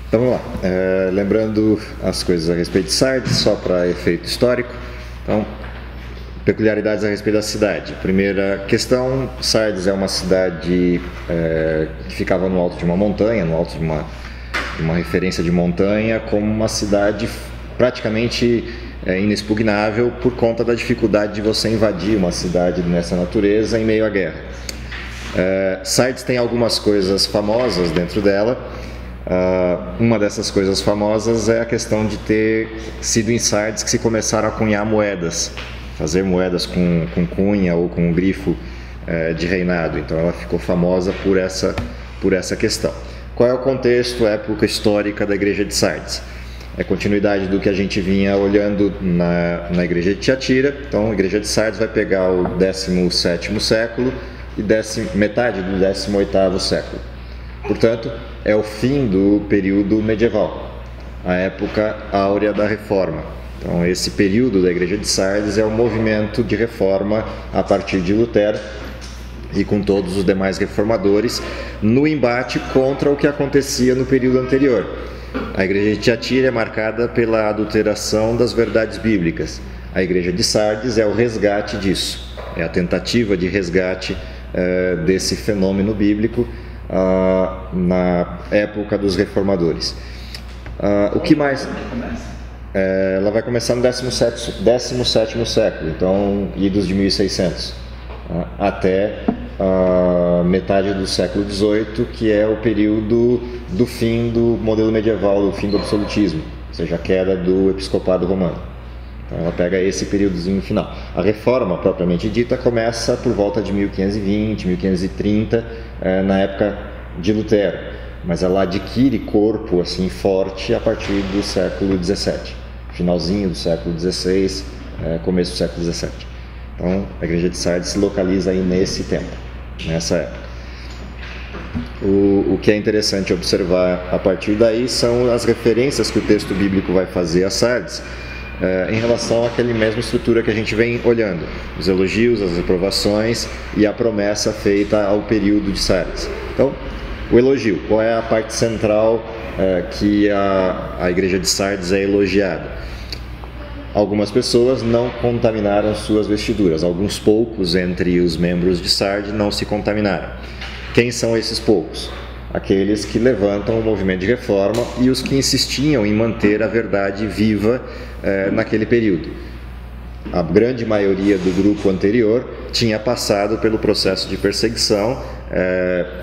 Então vamos lá, lembrando as coisas a respeito de Sardes, só para efeito histórico. Então, peculiaridades a respeito da cidade. Primeira questão, Sardes é uma cidade que ficava no alto de uma montanha, no alto de uma referência de montanha, como uma cidade praticamente inexpugnável por conta da dificuldade de você invadir uma cidade nessa natureza em meio à guerra. Sardes tem algumas coisas famosas dentro dela. Uma dessas coisas famosas é a questão de ter sido em Sardes que se começaram a cunhar moedas, fazer moedas com cunha ou com grifo de reinado. Então ela ficou famosa por essa questão. Qual é o contexto, época histórica da igreja de Sardes? É continuidade do que a gente vinha olhando na igreja de Tiatira. Então a igreja de Sardes vai pegar o 17º século e metade do 18º século. Portanto, é o fim do período medieval, a época áurea da reforma. Então, esse período da igreja de Sardes é o movimento de reforma a partir de Lutero e com todos os demais reformadores no embate contra o que acontecia no período anterior. A igreja de Tiatira é marcada pela adulteração das verdades bíblicas. A igreja de Sardes é o resgate disso, é a tentativa de resgate desse fenômeno bíblico na época dos reformadores. O que mais? Ela vai começar no 17º século, então idos de 1600 até a metade do século XVIII, que é o período do fim do modelo medieval, do fim do absolutismo, ou seja, a queda do episcopado romano. Então ela pega esse períodozinho final. A reforma, propriamente dita, começa por volta de 1520, 1530, na época de Lutero, mas ela adquire corpo assim forte a partir do século XVII, finalzinho do século XVI, começo do século XVII. Então a igreja de Sardes se localiza aí nesse tempo, nessa época. O que é interessante observar a partir daí são as referências que o texto bíblico vai fazer a Sardes, em relação àquela mesma estrutura que a gente vem olhando, os elogios, as reprovações e a promessa feita ao período de Sardes. Então, o elogio, qual é a parte central que a igreja de Sardes é elogiada? Algumas pessoas não contaminaram suas vestiduras, alguns poucos entre os membros de Sardes não se contaminaram. Quem são esses poucos? Aqueles que levantam o movimento de reforma e os que insistiam em manter a verdade viva naquele período. A grande maioria do grupo anterior tinha passado pelo processo de perseguição,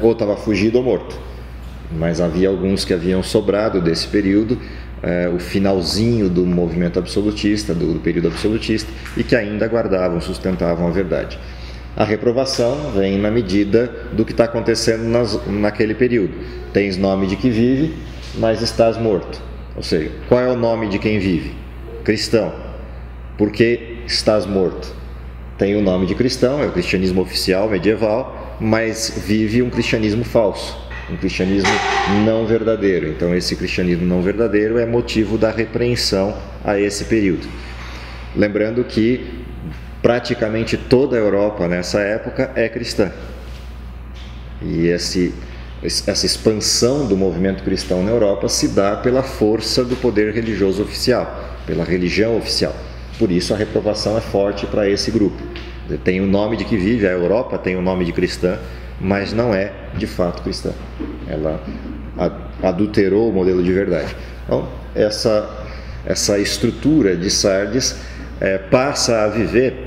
ou estava fugido ou morto. Mas havia alguns que haviam sobrado desse período, o finalzinho do movimento absolutista, do período absolutista, e que ainda guardavam, sustentavam a verdade. A reprovação vem na medida do que está acontecendo naquele período. Tens nome de que vive, mas estás morto. Ou seja, qual é o nome de quem vive? Cristão. Por que estás morto? Tem o nome de cristão, é o cristianismo oficial medieval, mas vive um cristianismo falso, um cristianismo não verdadeiro. Então esse cristianismo não verdadeiro é motivo da repreensão a esse período. Lembrando que praticamente toda a Europa nessa época é cristã. E essa expansão do movimento cristão na Europa se dá pela força do poder religioso oficial, pela religião oficial. Por isso a reprovação é forte para esse grupo. Tem o nome de que vive, a Europa tem o nome de cristã, mas não é de fato cristã. Ela adulterou o modelo de verdade. Então, essa estrutura de Sardes passa a viver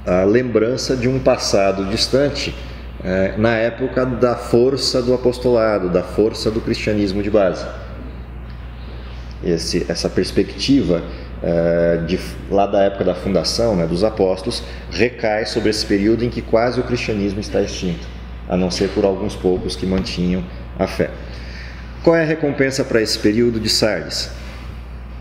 a lembrança de um passado distante, na época da força do apostolado, da força do cristianismo de base. Essa perspectiva lá da época da fundação, dos apóstolos, recai sobre esse período em que quase o cristianismo está extinto, a não ser por alguns poucos que mantinham a fé. Qual é a recompensa para esse período de Sardes?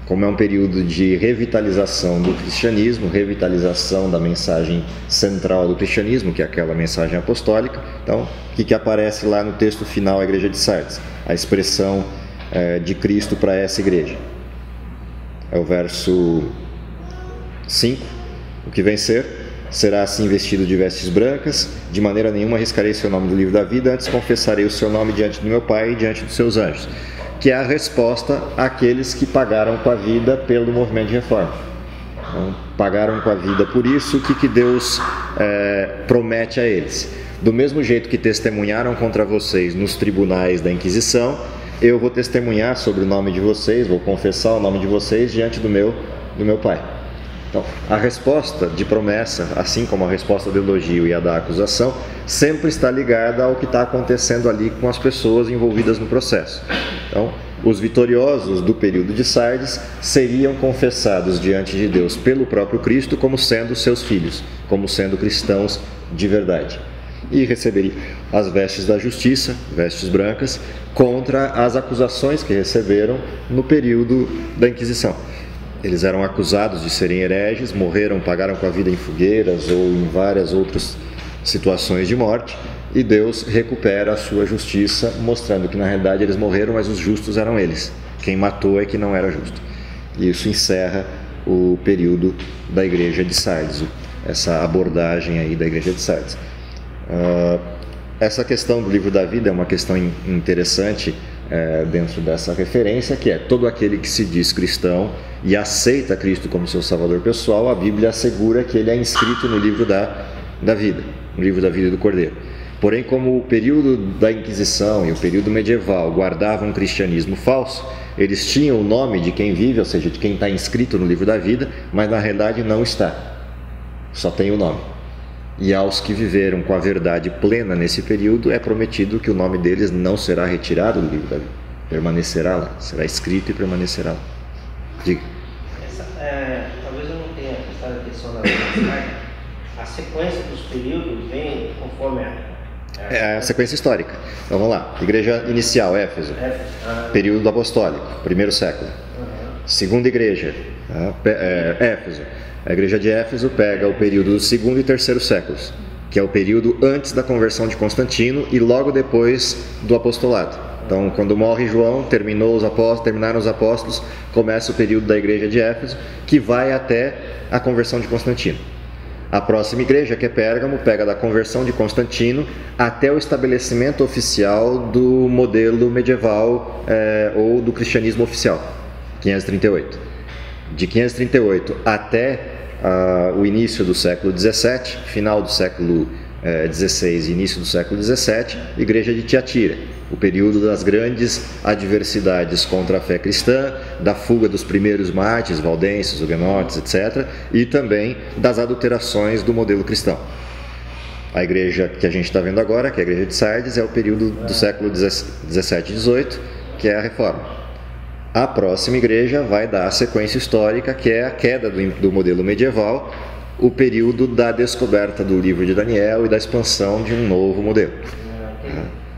Como é um período de revitalização do cristianismo, revitalização da mensagem central do cristianismo, que é aquela mensagem apostólica. Então, o que aparece lá no texto final da igreja de Sardes? A expressão de Cristo para essa igreja. É o verso 5. O que vencer será assim vestido de vestes brancas, de maneira nenhuma arriscarei seu nome do livro da vida, antes confessarei o seu nome diante do meu Pai e diante dos seus anjos. que é a resposta àqueles que pagaram com a vida pelo movimento de reforma. Então, pagaram com a vida por isso. O que Deus promete a eles? Do mesmo jeito que testemunharam contra vocês nos tribunais da Inquisição, eu vou testemunhar sobre o nome de vocês, vou confessar o nome de vocês diante do meu Pai. Então, a resposta de promessa, assim como a resposta do elogio e a da acusação, sempre está ligada ao que está acontecendo ali com as pessoas envolvidas no processo. Então, os vitoriosos do período de Sardes seriam confessados diante de Deus pelo próprio Cristo como sendo seus filhos, como sendo cristãos de verdade. E receberiam as vestes da justiça, vestes brancas, contra as acusações que receberam no período da Inquisição. Eles eram acusados de serem hereges, morreram, pagaram com a vida em fogueiras ou em várias outras situações de morte, e Deus recupera a sua justiça, mostrando que na realidade eles morreram, mas os justos eram eles. Quem matou é que não era justo. E isso encerra o período da igreja de Sardes, essa abordagem aí da igreja de Sardes. Essa questão do livro da vida é uma questão interessante dentro dessa referência, que é todo aquele que se diz cristão e aceita Cristo como seu salvador pessoal, a Bíblia assegura que ele é inscrito no livro da vida, no livro da vida do Cordeiro. Porém, como o período da Inquisição e o período medieval guardavam um cristianismo falso, eles tinham o nome de quem vive, ou seja, de quem está inscrito no livro da vida, mas na realidade não está, só tem o nome. E aos que viveram com a verdade plena nesse período, é prometido que o nome deles não será retirado do livro da vida, permanecerá lá, será escrito e permanecerá lá. Diga. Talvez eu não tenha prestado atenção na verdade, a sequência dos períodos vem conforme a sequência histórica. Então vamos lá. Igreja inicial, Éfeso. Período apostólico, primeiro século. Segunda igreja, Éfeso. A igreja de Éfeso pega o período do segundo e terceiro séculos, que é o período antes da conversão de Constantino e logo depois do apostolado. Então, quando morre João, terminaram os apóstolos, começa o período da igreja de Éfeso, que vai até a conversão de Constantino. A próxima igreja, que é Pérgamo, pega da conversão de Constantino até o estabelecimento oficial do modelo medieval ou do cristianismo oficial, 538. De 538 até o início do século XVII, final do século XVI e início do século XVII, igreja de Tiatira, o período das grandes adversidades contra a fé cristã, da fuga dos primeiros mártires, valdenses, huguenotes, etc., e também das adulterações do modelo cristão. A igreja que a gente está vendo agora, que é a igreja de Sardes, é o período do século XVII e XVIII, que é a reforma. A próxima igreja vai dar a sequência histórica, que é a queda do modelo medieval, o período da descoberta do livro de Daniel e da expansão de um novo modelo.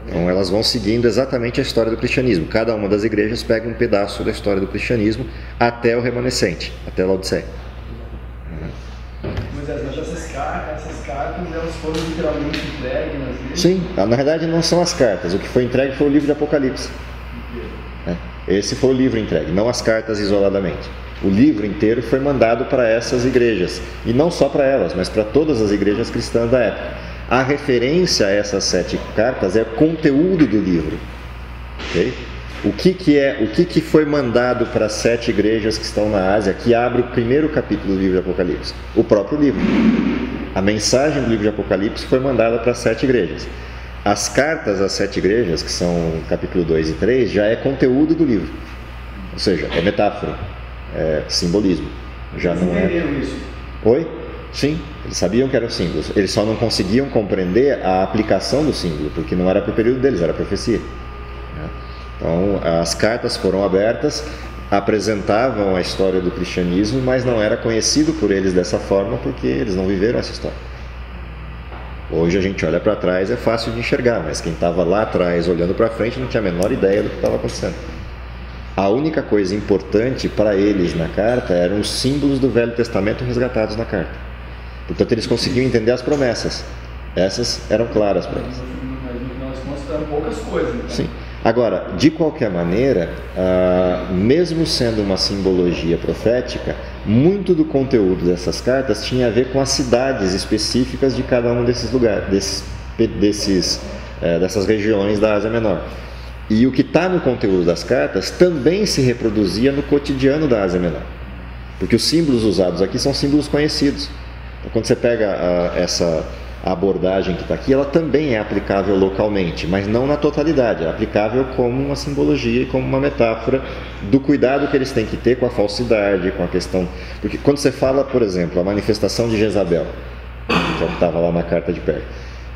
Então elas vão seguindo exatamente a história do cristianismo. Cada uma das igrejas pega um pedaço da história do cristianismo até o remanescente, até Laodiceia. Mas essas cartas elas foram literalmente entregues nas igrejas? Sim, na verdade não são as cartas. O que foi entregue foi o livro de Apocalipse. Esse foi o livro entregue, não as cartas isoladamente. O livro inteiro foi mandado para essas igrejas, e não só para elas, mas para todas as igrejas cristãs da época. A referência a essas 7 cartas é o conteúdo do livro. Okay? O que foi mandado para as 7 igrejas que estão na Ásia, que abre o primeiro capítulo do livro de Apocalipse? O próprio livro. A mensagem do livro de Apocalipse foi mandada para as 7 igrejas. As cartas às 7 igrejas, que são capítulo 2 e 3, já é conteúdo do livro. Ou seja, é metáfora, é simbolismo. Já não é. Isso? Oi? Sim, eles sabiam que eram símbolos. Eles só não conseguiam compreender a aplicação do símbolo, porque não era para o período deles, era profecia. Então, as cartas foram abertas, apresentavam a história do cristianismo, mas não era conhecido por eles dessa forma, porque eles não viveram essa história. Hoje a gente olha para trás, é fácil de enxergar, mas quem estava lá atrás olhando para frente não tinha a menor ideia do que estava acontecendo. A única coisa importante para eles na carta eram os símbolos do Velho Testamento resgatados na carta. Portanto, eles conseguiam entender as promessas. Essas eram claras para eles. Mas no final das contas eram poucas coisas. Então. Sim. Agora, de qualquer maneira, mesmo sendo uma simbologia profética, muito do conteúdo dessas cartas tinha a ver com as cidades específicas de cada um desses lugares, dessas regiões da Ásia Menor. E o que está no conteúdo das cartas também se reproduzia no cotidiano da Ásia Menor. Porque os símbolos usados aqui são símbolos conhecidos. Então, quando você pega essa abordagem que está aqui, ela também é aplicável localmente, mas não na totalidade. É aplicável como uma simbologia e como uma metáfora do cuidado que eles têm que ter com a falsidade, com a questão... Porque quando você fala, por exemplo, a manifestação de Jezabel, que é o que estava lá na carta de Pérgamo,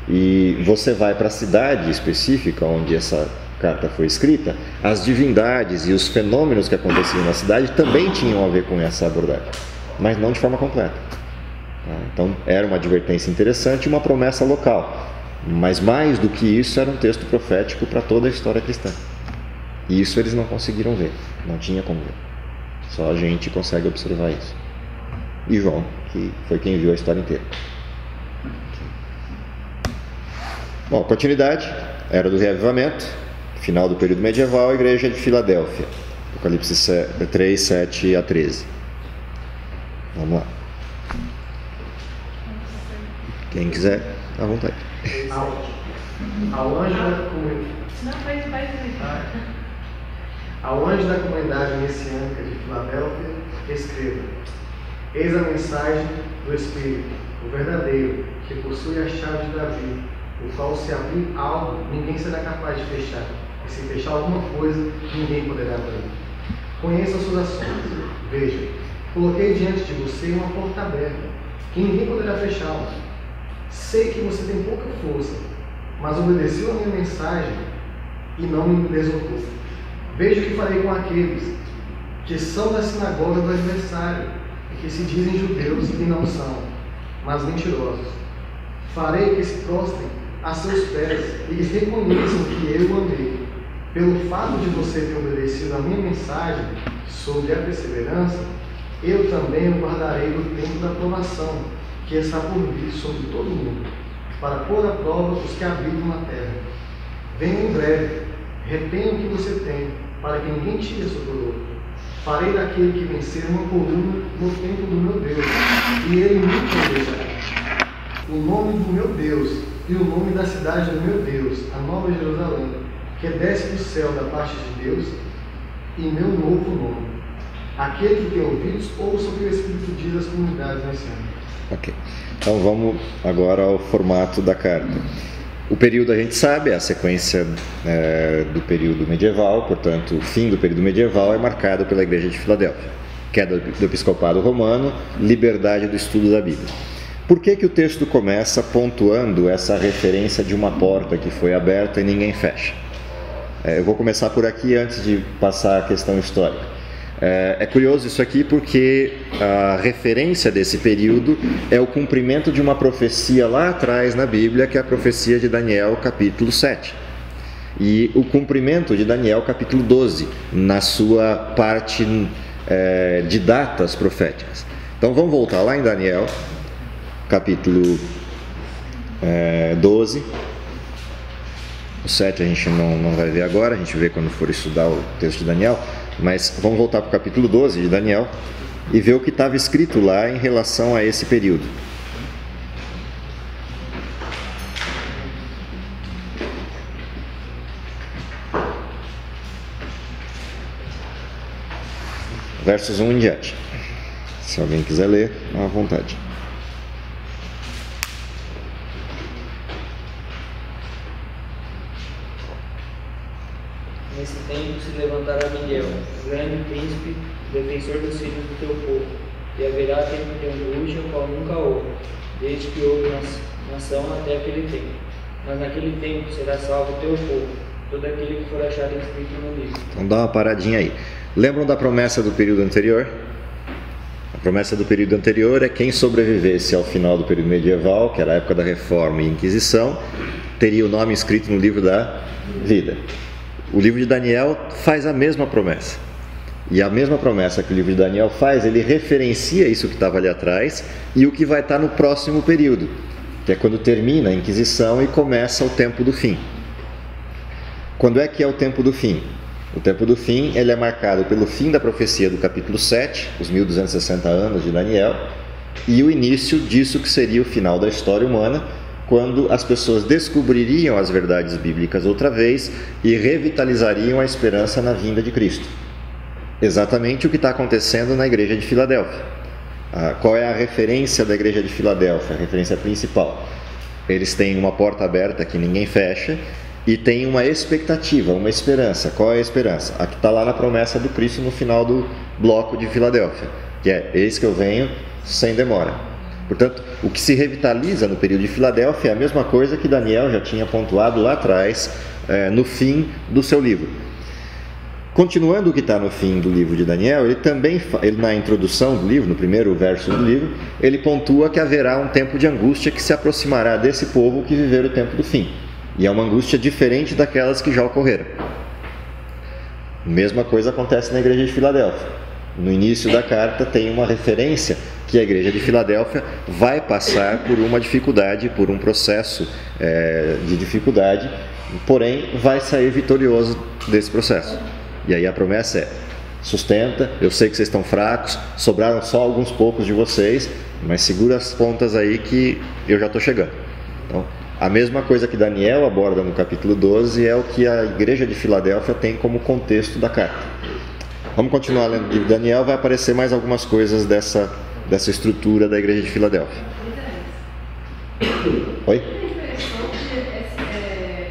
e você vai para a cidade específica onde essa carta foi escrita, as divindades e os fenômenos que aconteciam na cidade também tinham a ver com essa abordagem, mas não de forma completa. Então era uma advertência interessante e uma promessa local, mas mais do que isso era um texto profético para toda a história cristã. E isso eles não conseguiram ver, não tinha como ver. Só a gente consegue observar isso. E João, que foi quem viu a história inteira. Bom, continuidade, era do reavivamento, final do período medieval, igreja de Filadélfia, Apocalipse 3, 7 a 13. Vamos lá. Quem quiser, à vontade. Ao anjo da comunidade messiânica de Filadélfia, escreva: eis a mensagem do Espírito, o verdadeiro, que possui a chave de Davi, o qual, se abrir algo, ninguém será capaz de fechar, e se fechar alguma coisa, ninguém poderá abrir. Conheça as suas ações. Veja, coloquei diante de você uma porta aberta, que ninguém poderá fechá-la. Sei que você tem pouca força, mas obedeceu a minha mensagem e não me desolou. Veja o que farei com aqueles que são da sinagoga do adversário e que se dizem judeus e não são, mas mentirosos. Farei que se prostrem a seus pés e eles reconheçam que eu o amei. Pelo fato de você ter obedecido a minha mensagem sobre a perseverança, eu também o guardarei do tempo da provação, que está por vir sobre todo mundo, para pôr à prova os que habitam na terra. Venha em breve, retenha o que você tem, para que ninguém tire a sua coroa. Farei daquele que vencer uma coluna no templo do meu Deus, e ele nunca o deixará. O nome do meu Deus e o nome da cidade do meu Deus, a Nova Jerusalém, que desce do céu da parte de Deus, e meu novo nome. Aquele que tem ouvidos, ouça o que o Espírito diz às comunidades messiânicas. Ok, então vamos agora ao formato da carta. O período a gente sabe, é a sequência do período medieval, portanto o fim do período medieval é marcado pela igreja de Filadélfia, queda do episcopado romano, liberdade do estudo da Bíblia. Por que o texto começa pontuando essa referência de uma porta que foi aberta e ninguém fecha? Eu vou começar por aqui antes de passar a questão histórica. É curioso isso aqui porque a referência desse período é o cumprimento de uma profecia lá atrás na Bíblia, que é a profecia de Daniel, capítulo 7. E o cumprimento de Daniel, capítulo 12, na sua parte de datas proféticas. Então vamos voltar lá em Daniel, capítulo 12. O 7 a gente não vai ver agora, a gente vê quando for estudar o texto de Daniel. Mas vamos voltar para o capítulo 12 de Daniel e ver o que estava escrito lá em relação a esse período. Versos 1 em diante. Se alguém quiser ler, à vontade. Nesse tempo se levantará Miguel, o grande príncipe, defensor dos filhos do teu povo, e haverá tempo de angústia, o qual nunca houve, desde que houve nação até aquele tempo. Mas naquele tempo será salvo o teu povo, todo aquele que for achado escrito no livro. Então dá uma paradinha aí. Lembram da promessa do período anterior? A promessa do período anterior é quem sobrevivesse ao final do período medieval, que era a época da Reforma e Inquisição, teria o nome escrito no livro da vida. O livro de Daniel faz a mesma promessa. E a mesma promessa que o livro de Daniel faz, ele referencia isso que estava ali atrás e o que vai estar no próximo período, que é quando termina a Inquisição e começa o tempo do fim. Quando é que é o tempo do fim? O tempo do fim ele é marcado pelo fim da profecia do capítulo 7, os 1260 anos de Daniel, e o início disso que seria o final da história humana, quando as pessoas descobririam as verdades bíblicas outra vez e revitalizariam a esperança na vinda de Cristo. Exatamente o que está acontecendo na igreja de Filadélfia. Qual é a referência da igreja de Filadélfia? A referência principal. Eles têm uma porta aberta que ninguém fecha e têm uma expectativa, uma esperança. Qual é a esperança? A que está lá na promessa do Cristo no final do bloco de Filadélfia, que é: eis que eu venho sem demora. Portanto, o que se revitaliza no período de Filadélfia é a mesma coisa que Daniel já tinha pontuado lá atrás, no fim do seu livro. Continuando o que está no fim do livro de Daniel, ele na introdução do livro, no primeiro verso do livro, ele pontua que haverá um tempo de angústia que se aproximará desse povo que viver o tempo do fim. E é uma angústia diferente daquelas que já ocorreram. A mesma coisa acontece na igreja de Filadélfia. No início da carta tem uma referência que a igreja de Filadélfia vai passar por uma dificuldade, por um processo de dificuldade, porém vai sair vitorioso desse processo. E aí a promessa é: sustenta, eu sei que vocês estão fracos, sobraram só alguns poucos de vocês, mas segura as pontas aí que eu já estou chegando. Então, a mesma coisa que Daniel aborda no capítulo 12 é o que a igreja de Filadélfia tem como contexto da carta. Vamos continuar lendo o livro de Daniel, vai aparecer mais algumas coisas dessa estrutura da igreja de Filadélfia. Oi?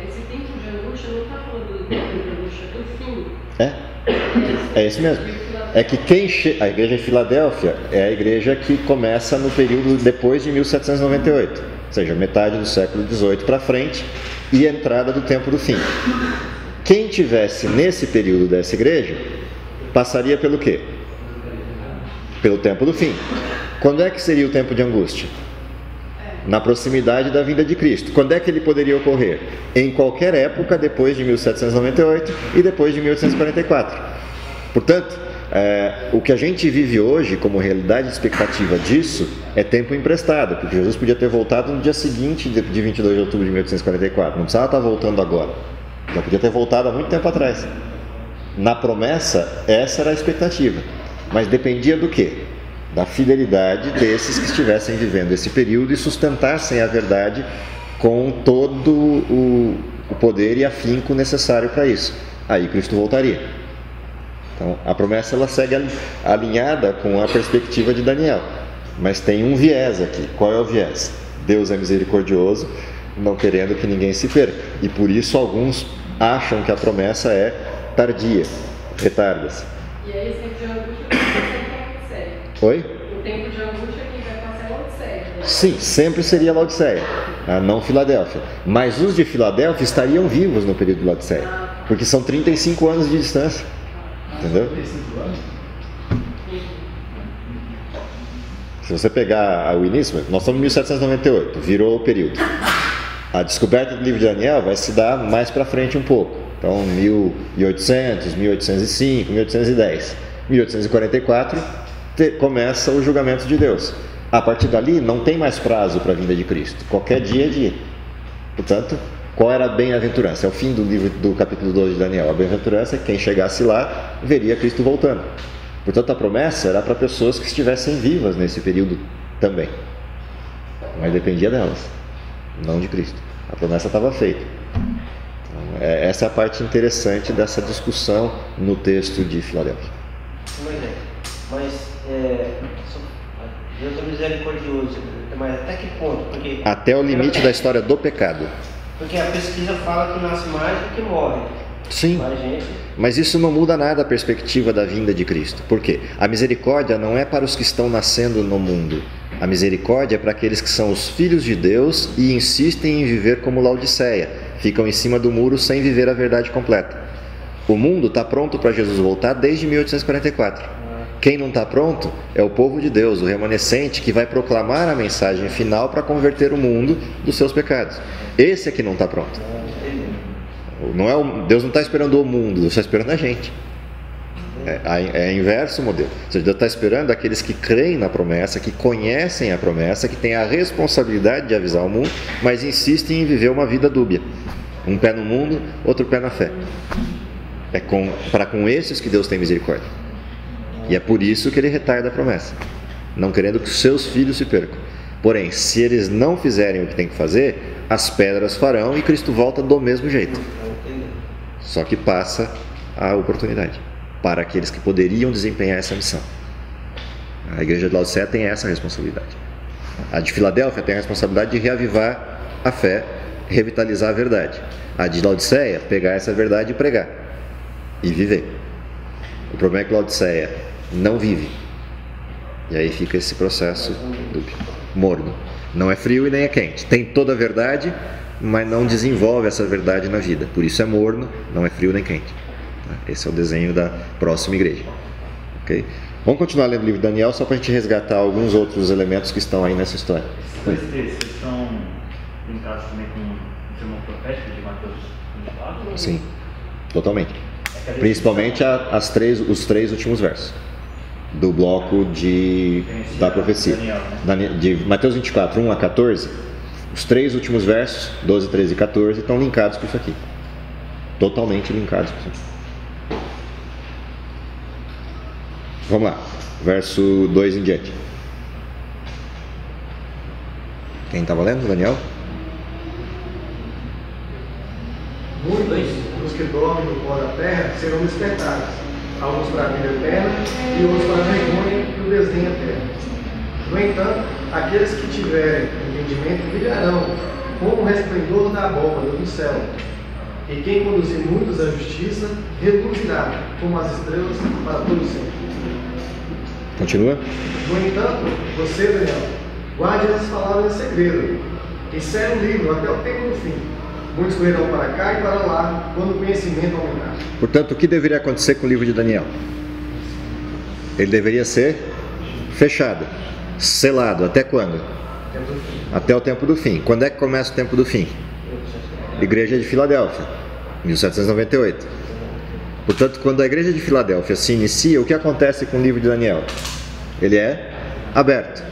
Esse tempo de angústia não está falando do tempo de angústia do fim. É isso mesmo. É que a igreja de Filadélfia é a igreja que começa no período depois de 1798, ou seja, metade do século XVIII para frente e a entrada do tempo do fim. Quem tivesse nesse período dessa igreja passaria pelo quê? Pelo tempo do fim. Quando é que seria o tempo de angústia? Na proximidade da vinda de Cristo. Quando é que ele poderia ocorrer? Em qualquer época depois de 1798 e depois de 1844. Portanto, o que a gente vive hoje como realidade e expectativa disso é tempo emprestado, porque Jesus podia ter voltado no dia seguinte de 22 de outubro de 1844. Não precisava estar voltando agora. Já podia ter voltado há muito tempo atrás. Na promessa, essa era a expectativa. Mas dependia do quê? Da fidelidade desses que estivessem vivendo esse período e sustentassem a verdade com todo o poder e afinco necessário para isso. Aí Cristo voltaria. Então, a promessa ela segue alinhada com a perspectiva de Daniel. Mas tem um viés aqui. Qual é o viés? Deus é misericordioso, não querendo que ninguém se perca. E por isso alguns acham que a promessa é tardia, retarda-se. E aí esse tempo de angústia quem vai passar é Oi? O tempo de angústia quem vai passar é Laodiceia. Sim, sempre seria Laodiceia, não Filadélfia. Mas os de Filadélfia estariam vivos no período de Laodiceia, porque são 35 anos de distância. Entendeu? Se você pegar o início, nós estamos em 1798, virou o período. A descoberta do livro de Daniel vai se dar mais para frente um pouco. Então, 1800, 1805, 1810. 1844 começa o julgamento de Deus. A partir dali, não tem mais prazo para a vinda de Cristo. Qualquer dia é dia. Portanto, qual era a bem-aventurança? É o fim do livro do capítulo 12 de Daniel. A bem-aventurança é que quem chegasse lá veria Cristo voltando. Portanto, a promessa era para pessoas que estivessem vivas nesse período também. Mas dependia delas, não de Cristo. A promessa estava feita. Então, essa é a parte interessante dessa discussão no texto de Filadélfia. Mas Deus é misericordioso, mas até que ponto? Porque até o limite da história do pecado. Porque a pesquisa fala que nasce mais do que morre. Sim, mas isso não muda nada a perspectiva da vinda de Cristo. Por quê? A misericórdia não é para os que estão nascendo no mundo. A misericórdia é para aqueles que são os filhos de Deus e insistem em viver como Laodiceia. Ficam em cima do muro sem viver a verdade completa. O mundo está pronto para Jesus voltar desde 1844. Quem não está pronto é o povo de Deus, o remanescente, que vai proclamar a mensagem final para converter o mundo dos seus pecados. Esse é que não está pronto. Deus não está esperando o mundo, Deus está esperando a gente. É inverso o modelo. Ou seja, Deus está esperando aqueles que creem na promessa, que conhecem a promessa, que têm a responsabilidade de avisar o mundo, mas insistem em viver uma vida dúbia. Um pé no mundo, outro pé na fé. É para com esses que Deus tem misericórdia. E é por isso que ele retarda a promessa, não querendo que os seus filhos se percam. Porém, se eles não fizerem o que tem que fazer, as pedras farão e Cristo volta do mesmo jeito. Só que passa a oportunidade para aqueles que poderiam desempenhar essa missão. A igreja de Laodiceia tem essa responsabilidade. A de Filadélfia tem a responsabilidade de reavivar a fé, revitalizar a verdade. A de Laodiceia, pegar essa verdade e pregar e viver. O problema é que Laodiceia não vive. E aí fica esse processo morno. Não é frio e nem é quente. Tem toda a verdade, mas não desenvolve essa verdade na vida. Por isso é morno, não é frio nem quente. Esse é o desenho da próxima igreja. Okay? Vamos continuar lendo o livro de Daniel, só para a gente resgatar alguns outros elementos que estão aí nessa história. Esses dois textos estão linkados também com o sermão profético de Mateus 24? Sim, totalmente. Principalmente os três últimos versos do bloco da profecia. De Mateus 24, 1 a 14, os três últimos versos, 12, 13 e 14, estão linkados com isso aqui. Totalmente linkados com isso aqui. Vamos lá, verso 2 em diante. Quem estava lendo, Daniel? Muitos dos que dormem no pó da terra serão despertados, alguns para a vida eterna e outros para a vergonha e o desdém eterno. No entanto, aqueles que tiverem entendimento brilharão como o resplendor da abóbora do céu. E quem conduzir muitos à justiça reluzirá como as estrelas para todo sempre. Continua. No entanto, você, Daniel, guarde essas palavras em segredo e cele o livro até o tempo do fim. Muitos correrão para cá e para lá quando o conhecimento aumentar. Portanto, o que deveria acontecer com o livro de Daniel? Ele deveria ser fechado, selado. Até quando? Até o tempo do fim. Quando é que começa o tempo do fim? Igreja de Filadélfia, 1798. Portanto, quando a igreja de Filadélfia se inicia, o que acontece com o livro de Daniel? Ele é aberto.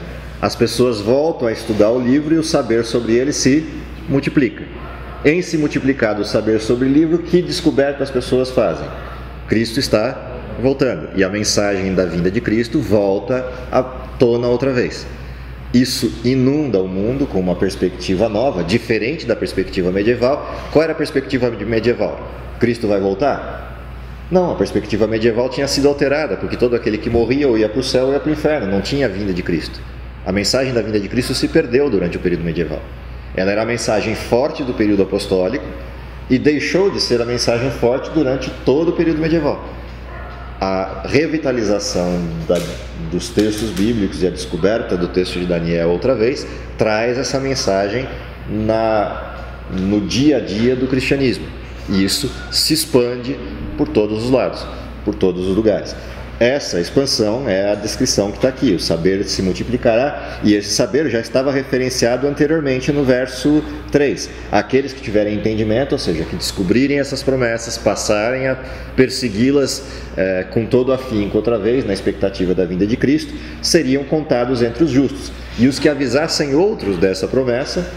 As pessoas voltam a estudar o livro e o saber sobre ele se multiplica. Em se multiplicar o saber sobre o livro, que descoberta as pessoas fazem? Cristo está voltando. E a mensagem da vinda de Cristo volta à tona outra vez. Isso inunda o mundo com uma perspectiva nova, diferente da perspectiva medieval. Qual era a perspectiva medieval? Cristo vai voltar? Não, a perspectiva medieval tinha sido alterada, porque todo aquele que morria ou ia para o céu ou ia para o inferno, não tinha a vinda de Cristo. A mensagem da vinda de Cristo se perdeu durante o período medieval. Ela era a mensagem forte do período apostólico e deixou de ser a mensagem forte durante todo o período medieval. A revitalização dos textos bíblicos e a descoberta do texto de Daniel outra vez traz essa mensagem no dia a dia do cristianismo. E isso se expande por todos os lados, por todos os lugares. Essa expansão é a descrição que está aqui. O saber se multiplicará, e esse saber já estava referenciado anteriormente no verso 3. Aqueles que tiverem entendimento, ou seja, que descobrirem essas promessas, passarem a persegui-las com todo afinco outra vez, na expectativa da vinda de Cristo, seriam contados entre os justos. E os que avisassem outros dessa promessa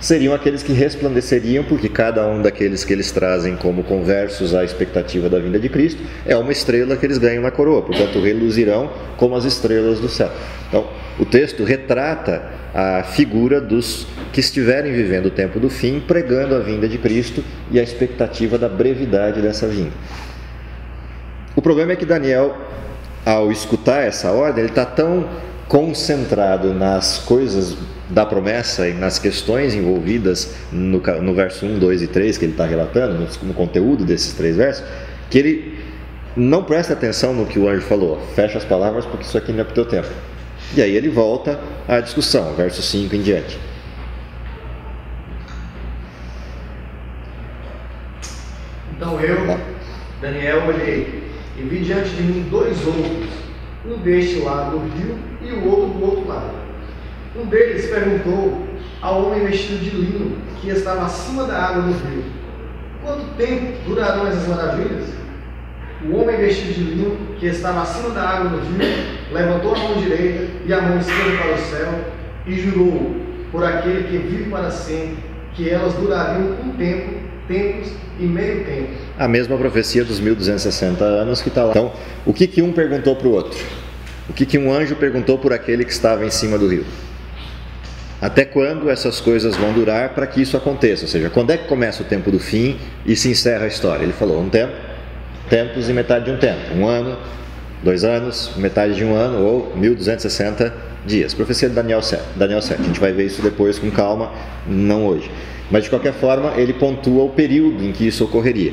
seriam aqueles que resplandeceriam, porque cada um daqueles que eles trazem como conversos à expectativa da vinda de Cristo é uma estrela que eles ganham na coroa, portanto reluzirão como as estrelas do céu. Então, o texto retrata a figura dos que estiverem vivendo o tempo do fim, pregando a vinda de Cristo e a expectativa da brevidade dessa vinda. O problema é que Daniel, ao escutar essa ordem, ele está tão concentrado nas coisas da promessa e nas questões envolvidas no verso 1, 2 e 3 que ele está relatando, no conteúdo desses 3 versos, que ele não presta atenção no que o anjo falou. Fecha as palavras porque isso aqui não é para o teu tempo. E aí ele volta à discussão, verso 5 em diante. Então eu, Daniel, olhei e vi diante de mim 2 outros, um deste lado do rio e o outro do outro lado. Um deles perguntou ao homem vestido de linho que estava acima da água do rio: quanto tempo durarão essas maravilhas? O homem vestido de linho que estava acima da água do rio levantou a mão direita e a mão esquerda para o céu e jurou por aquele que vive para sempre que elas durariam um tempo, tempos e meio tempo. A mesma profecia dos 1260 anos que está lá. Então, o que um perguntou para o outro? O que um anjo perguntou por aquele que estava em cima do rio? até quando essas coisas vão durar para que isso aconteça, ou seja, quando é que começa o tempo do fim e se encerra a história. Ele falou um tempo, tempos e metade de um tempo, 1 ano, 2 anos, metade de 1 ano ou 1260 dias. Profecia de Daniel 7. A gente vai ver isso depois com calma, não hoje. Mas de qualquer forma, ele pontua o período em que isso ocorreria.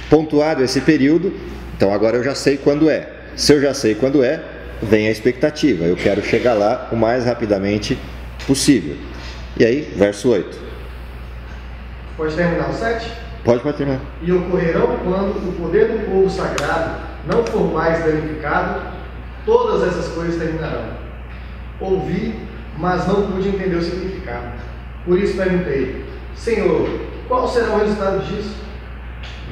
Pontuado esse período, então agora eu já sei quando é. Se eu já sei quando é, vem a expectativa. Eu quero chegar lá o mais rapidamente possível. E aí, verso 8. Pode terminar o 7? Pode terminar. E ocorrerão quando o poder do povo sagrado não for mais danificado, todas essas coisas terminarão. Ouvi, mas não pude entender o significado. Por isso perguntei: Senhor, qual será o resultado disso?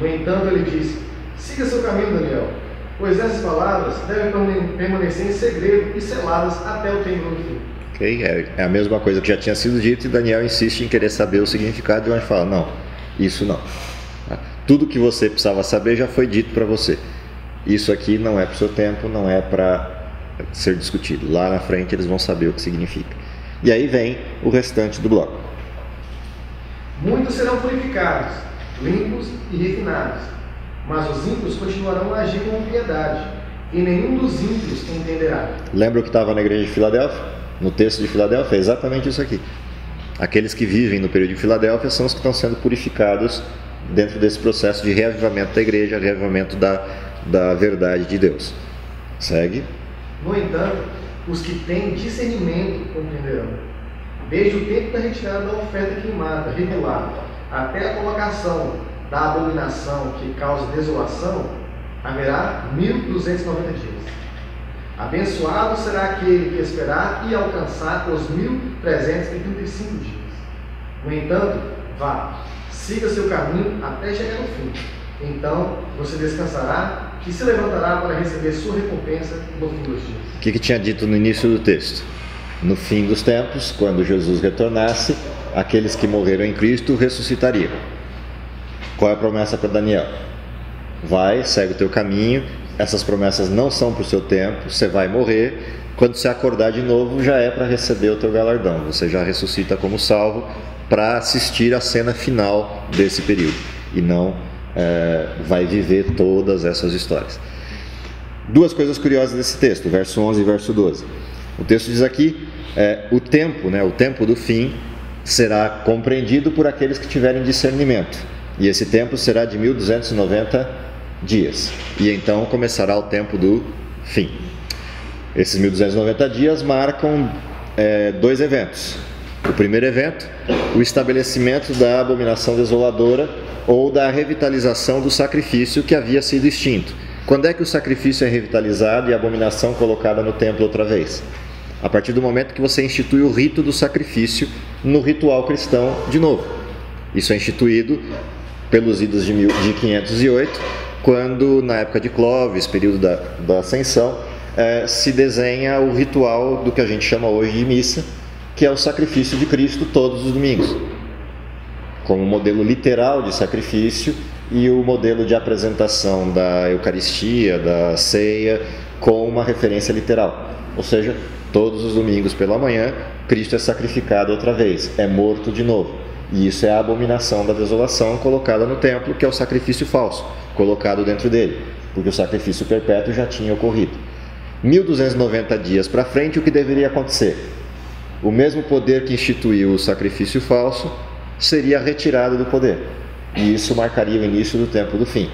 No entanto, ele disse: siga seu caminho, Daniel, pois essas palavras devem permanecer em segredo e seladas até o tempo do fim. Ok, é a mesma coisa que já tinha sido dito, e Daniel insiste em querer saber o significado, e o anjo fala: não, isso não. Tudo que você precisava saber já foi dito para você. Isso aqui não é para o seu tempo, não é para ser discutido. Lá na frente eles vão saber o que significa. E aí vem o restante do bloco. Muitos serão purificados, limpos e refinados, mas os ímpios continuarão a agir com piedade, e nenhum dos ímpios entenderá. Lembra o que estava na igreja de Filadélfia? No texto de Filadélfia é exatamente isso aqui. Aqueles que vivem no período de Filadélfia são os que estão sendo purificados dentro desse processo de reavivamento da igreja, reavivamento da verdade de Deus. Segue. No entanto, os que têm discernimento compreenderão. Desde o tempo da retirada da oferta queimada, regular, até a colocação da abominação que causa desolação, haverá 1290 dias. Abençoado será aquele que esperar e alcançar os 1335 dias. No entanto, vá, siga seu caminho até chegar no fim. Então você descansará e se levantará para receber sua recompensa no fim dos dias. O que tinha dito no início do texto? No fim dos tempos, quando Jesus retornasse, aqueles que morreram em Cristo ressuscitariam. Qual é a promessa para Daniel? Vai, segue o teu caminho. Essas promessas não são para o seu tempo, você vai morrer. Quando você acordar de novo, já é para receber o teu galardão. Você já ressuscita como salvo para assistir a cena final desse período. E não vai viver todas essas histórias. Duas coisas curiosas desse texto, verso 11 e verso 12. O texto diz aqui, o tempo do fim será compreendido por aqueles que tiverem discernimento. E esse tempo será de 1290 dias. E então começará o tempo do fim. Esses 1290 dias marcam 2 eventos. O primeiro evento, o estabelecimento da abominação desoladora ou da revitalização do sacrifício que havia sido extinto. Quando é que o sacrifício é revitalizado e a abominação colocada no templo outra vez? A partir do momento que você institui o rito do sacrifício no ritual cristão de novo. Isso é instituído pelos idos de 508, quando na época de Clovis, período da Ascensão, se desenha o ritual do que a gente chama hoje de missa, que é o sacrifício de Cristo todos os domingos, como modelo literal de sacrifício e o modelo de apresentação da Eucaristia, da ceia, com uma referência literal. Ou seja, todos os domingos pela manhã, Cristo é sacrificado outra vez, é morto de novo. E isso é a abominação da desolação colocada no templo, que é o sacrifício falso, colocado dentro dele, porque o sacrifício perpétuo já tinha ocorrido. 1290 dias para frente, o que deveria acontecer? O mesmo poder que instituiu o sacrifício falso seria retirado do poder. E isso marcaria o início do tempo do fim.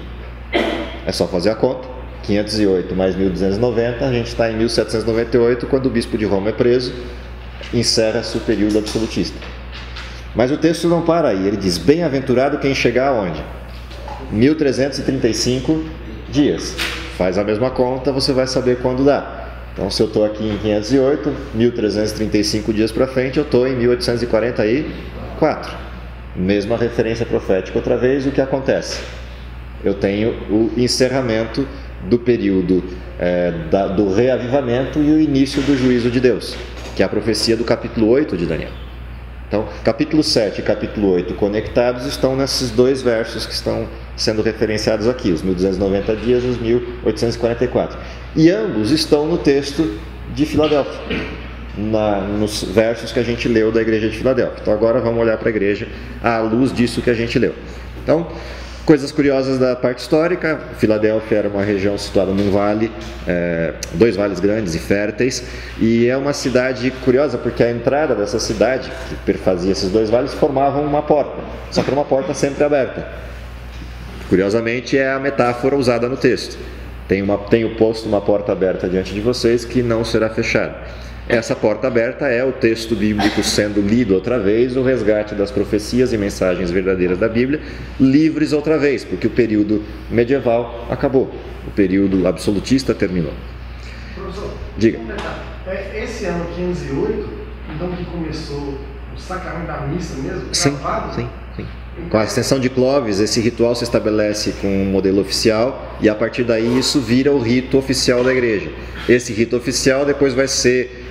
É só fazer a conta. 508 mais 1290, a gente está em 1798, quando o bispo de Roma é preso, encerra-se o período absolutista. Mas o texto não para aí, ele diz: bem-aventurado quem chegar aonde? 1335 dias. Faz a mesma conta, você vai saber quando dá. Então, se eu estou aqui em 508, 1335 dias para frente, eu estou em 1844. Mesma referência profética outra vez, o que acontece? Eu tenho o encerramento do período do reavivamento e o início do juízo de Deus, que é a profecia do capítulo 8 de Daniel. Então, capítulo 7 e capítulo 8 conectados estão nesses 2 versos que estão sendo referenciados aqui, os 1290 dias e os 1844. E ambos estão no texto de Filadélfia. nos versos que a gente leu da igreja de Filadélfia. Então agora vamos olhar para a igreja à luz disso que a gente leu. Então, coisas curiosas da parte histórica: Filadélfia era uma região situada num vale, dois vales grandes e férteis, e é uma cidade curiosa porque a entrada dessa cidade, que perfazia esses dois vales, formavam uma porta, só que era uma porta sempre aberta. Curiosamente, é a metáfora usada no texto. Tenho posto uma porta aberta diante de vocês que não será fechada. Essa porta aberta é o texto bíblico sendo lido outra vez, o resgate das profecias e mensagens verdadeiras da Bíblia, livres outra vez, porque o período medieval acabou, o período absolutista terminou. Professor, diga. Esse ano 508, então que começou o sacramento da missa mesmo? Sim, gravado? sim. Com a extensão de Clovis, esse ritual se estabelece com um modelo oficial e a partir daí isso vira o rito oficial da igreja. Esse rito oficial depois vai ser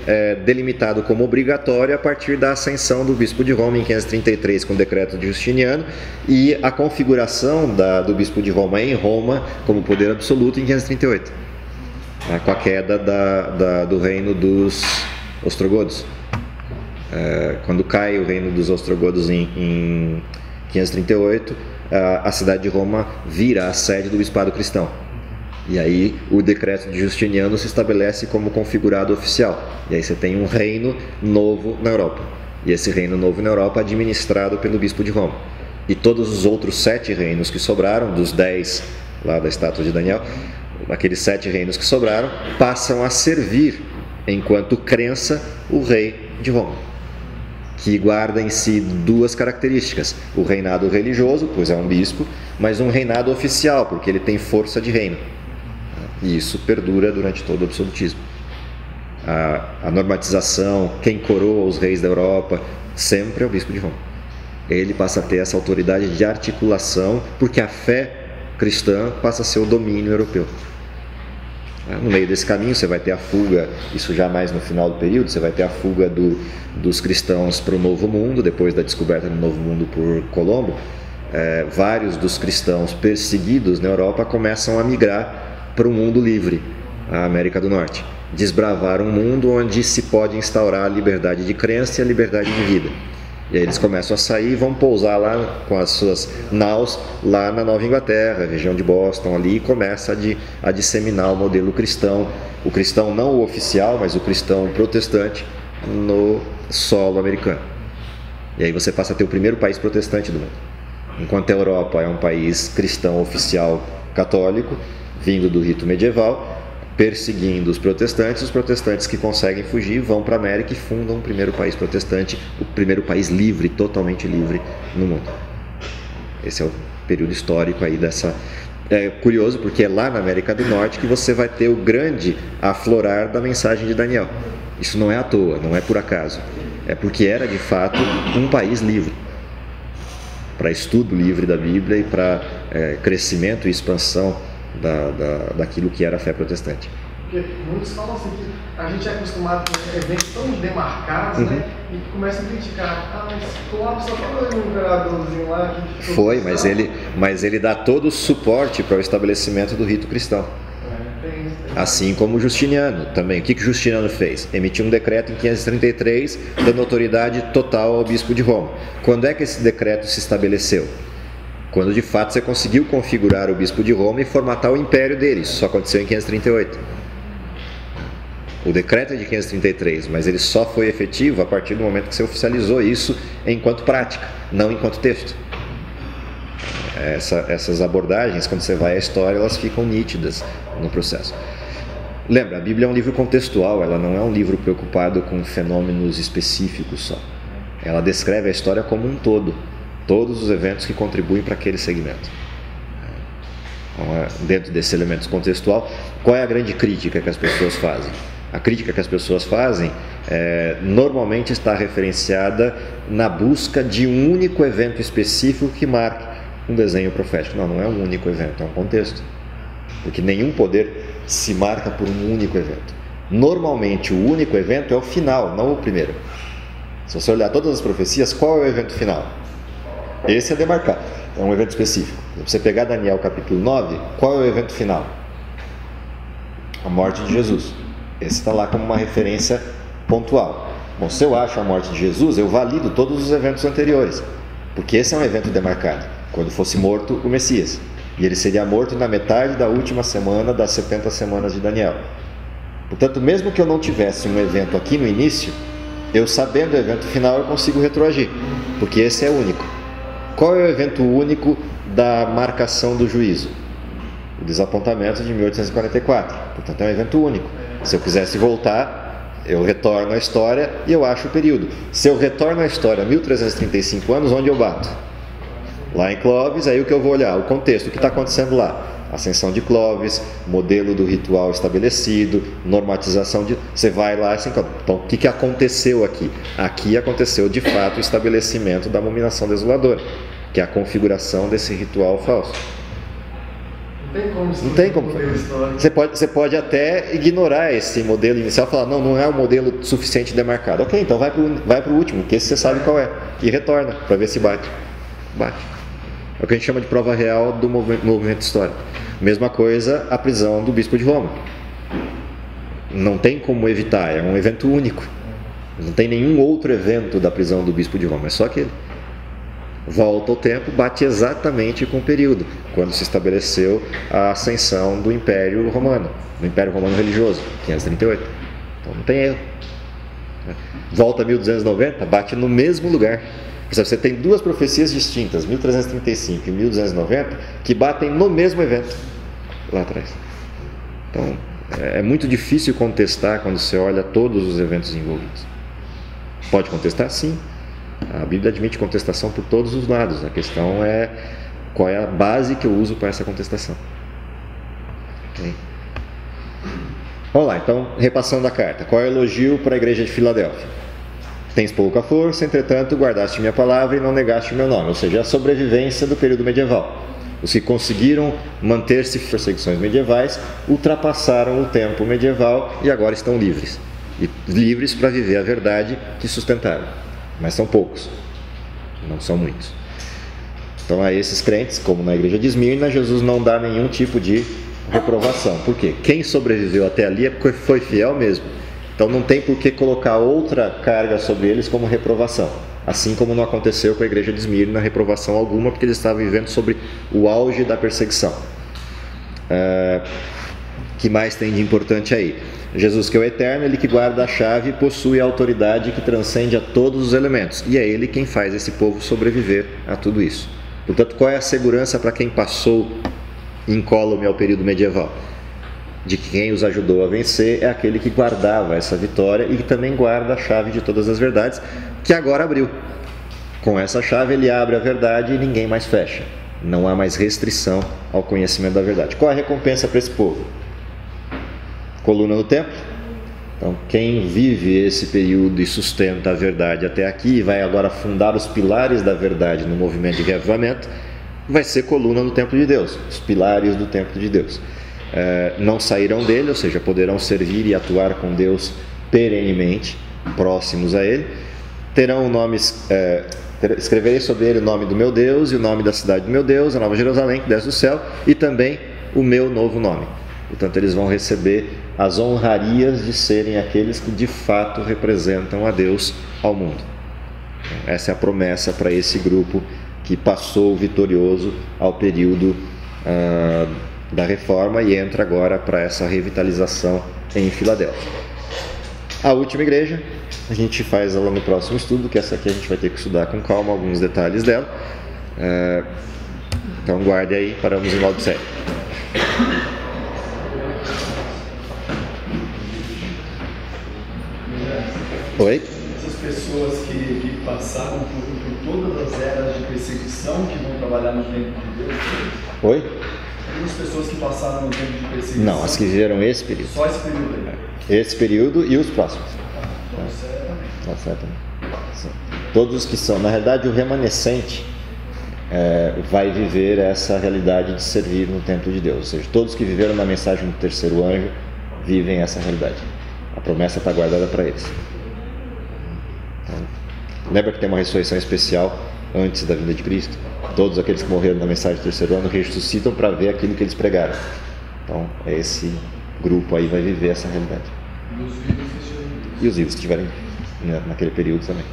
delimitado como obrigatório a partir da ascensão do bispo de Roma em 533 com o decreto de Justiniano e a configuração do bispo de Roma em Roma como poder absoluto em 538, com a queda do reino dos ostrogodos. Quando cai o reino dos ostrogodos em 538, a cidade de Roma vira a sede do bispado cristão. E aí o decreto de Justiniano se estabelece como configurado oficial. E aí você tem um reino novo na Europa. E esse reino novo na Europa é administrado pelo bispo de Roma. E todos os outros 7 reinos que sobraram, dos 10 lá da estátua de Daniel, aqueles 7 reinos que sobraram, passam a servir, enquanto crença, o rei de Roma, que guarda em si 2 características: o reinado religioso, pois é um bispo, mas um reinado oficial, porque ele tem força de reino. E isso perdura durante todo o absolutismo. A normatização, quem coroa os reis da Europa, sempre é o bispo de Roma. Ele passa a ter essa autoridade de articulação, porque a fé cristã passa a ser o domínio europeu. No meio desse caminho você vai ter a fuga, isso já mais no final do período, você vai ter a fuga dos cristãos para o Novo Mundo, depois da descoberta do Novo Mundo por Colombo. Vários dos cristãos perseguidos na Europa começam a migrar para o mundo livre, a América do Norte. Desbravar um mundo onde se pode instaurar a liberdade de crença e a liberdade de vida. E aí eles começam a sair e vão pousar lá com as suas naus lá na Nova Inglaterra, região de Boston ali, e começa a disseminar o modelo cristão, o cristão não o oficial, mas o cristão protestante no solo americano. E aí você passa a ter o primeiro país protestante do mundo. Enquanto a Europa é um país cristão oficial católico, vindo do rito medieval, perseguindo os protestantes que conseguem fugir vão para a América e fundam o primeiro país protestante, o primeiro país livre, totalmente livre no mundo. Esse é o período histórico aí dessa... É curioso porque é lá na América do Norte que você vai ter o grande aflorar da mensagem de Daniel. Isso não é à toa, não é por acaso. É porque era de fato um país livre, para estudo livre da Bíblia e para crescimento e expansão daquilo que era a fé protestante. Porque muitos falam assim que a gente é acostumado com eventos tão demarcados, né? E começa a criticar. Mas Clóvis só falou de um imperadorzinho lá que... Foi, mas ele dá todo o suporte para o estabelecimento do rito cristão. Assim como Justiniano também. O que Justiniano fez? Emitiu um decreto em 533, dando autoridade total ao bispo de Roma. Quando é que esse decreto se estabeleceu? Quando de fato você conseguiu configurar o bispo de Roma e formatar o império dele. Isso só aconteceu em 538. O decreto é de 533, mas ele só foi efetivo a partir do momento que você oficializou isso enquanto prática, não enquanto texto. Essas abordagens, quando você vai à história, elas ficam nítidas no processo. Lembra, a Bíblia é um livro contextual, ela não é um livro preocupado com fenômenos específicos só. Ela descreve a história como um todo. Todos os eventos que contribuem para aquele segmento. Então, dentro desse elemento contextual, qual é a grande crítica que as pessoas fazem? A crítica que as pessoas fazem normalmente está referenciada na busca de um único evento específico que marque um desenho profético. Não é um único evento, é um contexto. Porque nenhum poder se marca por um único evento. Normalmente o único evento é o final, não o primeiro. Se você olhar todas as profecias, qual é o evento final? Esse é demarcado, é um evento específico. Se você pegar Daniel capítulo 9, qual é o evento final? A morte de Jesus. Esse está lá como uma referência pontual. Bom, se eu acho a morte de Jesus, eu valido todos os eventos anteriores, porque esse é um evento demarcado, quando fosse morto o Messias, e ele seria morto na metade da última semana das 70 semanas de Daniel. Portanto, mesmo que eu não tivesse um evento aqui no início, eu sabendo o evento final eu consigo retroagir, porque esse é único. Qual é o evento único da marcação do juízo? O desapontamento de 1844, portanto é um evento único. Se eu quisesse voltar, eu retorno à história e eu acho o período. Se eu retorno à história 1335 anos, onde eu bato? Lá em Clovis, aí o que eu vou olhar? O contexto, o que está acontecendo lá? Ascensão de Clovis, modelo do ritual estabelecido, normatização de... Você vai lá assim, então o que aconteceu aqui? Aqui aconteceu de fato o estabelecimento da abominação desoladora, que é a configuração desse ritual falso. Não tem como. Você pode até ignorar esse modelo inicial e falar, não é um modelo suficiente demarcado. Ok, então vai para o último, que esse você sabe qual é, e retorna para ver se bate. É o que a gente chama de prova real do movimento histórico. Mesma coisa a prisão do bispo de Roma. Não tem como evitar, é um evento único. Não tem nenhum outro evento da prisão do bispo de Roma, é só aquele. Volta ao tempo, bate exatamente com o período, quando se estabeleceu a ascensão do Império Romano, do Império Romano Religioso, 538. Então não tem erro. Volta a 1290, bate no mesmo lugar. Você tem duas profecias distintas, 1335 e 1290, que batem no mesmo evento lá atrás. Então é muito difícil contestar quando você olha todos os eventos envolvidos. Pode contestar? Sim. A Bíblia admite contestação por todos os lados. A questão é qual é a base que eu uso para essa contestação. Okay. Vamos lá, então, repassando a carta. Qual é o elogio para a igreja de Filadélfia? Tens pouca força, entretanto, guardaste minha palavra e não negaste o meu nome. Ou seja, a sobrevivência do período medieval. Os que conseguiram manter-se em perseguições medievais ultrapassaram o tempo medieval e agora estão livres. E livres para viver a verdade que sustentaram. Mas são poucos, não são muitos. Então a esses crentes, como na igreja de Esmirna, Jesus não dá nenhum tipo de reprovação. Por quê? Quem sobreviveu até ali é porque foi fiel mesmo. Então não tem por que colocar outra carga sobre eles como reprovação. Assim como não aconteceu com a igreja de Esmirna reprovação alguma, porque eles estavam vivendo sobre o auge da perseguição. Que mais tem de importante aí? Jesus, que é o eterno, ele que guarda a chave, possui a autoridade que transcende a todos os elementos. E é ele quem faz esse povo sobreviver a tudo isso. Portanto, qual é a segurança para quem passou incólume ao período medieval? De que quem os ajudou a vencer é aquele que guardava essa vitória e que também guarda a chave de todas as verdades, que agora abriu. Com essa chave ele abre a verdade e ninguém mais fecha. Não há mais restrição ao conhecimento da verdade. Qual é a recompensa para esse povo? Coluna no templo. Então, quem vive esse período e sustenta a verdade até aqui e vai agora fundar os pilares da verdade no movimento de reavivamento, vai ser coluna no templo de Deus, os pilares do templo de Deus. Não sairão dele, ou seja, poderão servir e atuar com Deus perenemente, próximos a ele. Terão nomes, escreverei sobre ele o nome do meu Deus e o nome da cidade do meu Deus, a Nova Jerusalém que desce do céu, e também o meu novo nome. Portanto, eles vão receber as honrarias de serem aqueles que de fato representam a Deus ao mundo. Então, essa é a promessa para esse grupo que passou vitorioso ao período da reforma e entra agora para essa revitalização em Filadélfia. A última igreja, a gente faz ela no próximo estudo, que essa aqui a gente vai ter que estudar com calma alguns detalhes dela. Então guarde aí, paramos em Laodiceia. Oi? Essas pessoas que passaram por todas as eras de perseguição, que vão trabalhar no tempo de Deus. Oi? As pessoas que passaram no tempo de perseguição. Não, as que viveram esse período. Só esse período aí. Esse período e os próximos. Então, certamente. Todos os que são, na realidade, o remanescente vai viver essa realidade de servir no templo de Deus. Ou seja, todos que viveram na mensagem do terceiro anjo vivem essa realidade. A promessa está guardada para eles. Então, lembra que tem uma ressurreição especial antes da vinda de Cristo? Todos aqueles que morreram na mensagem do terceiro ano ressuscitam para ver aquilo que eles pregaram. Então, esse grupo aí vai viver essa realidade. e os vivos que estiverem, né, naquele período também.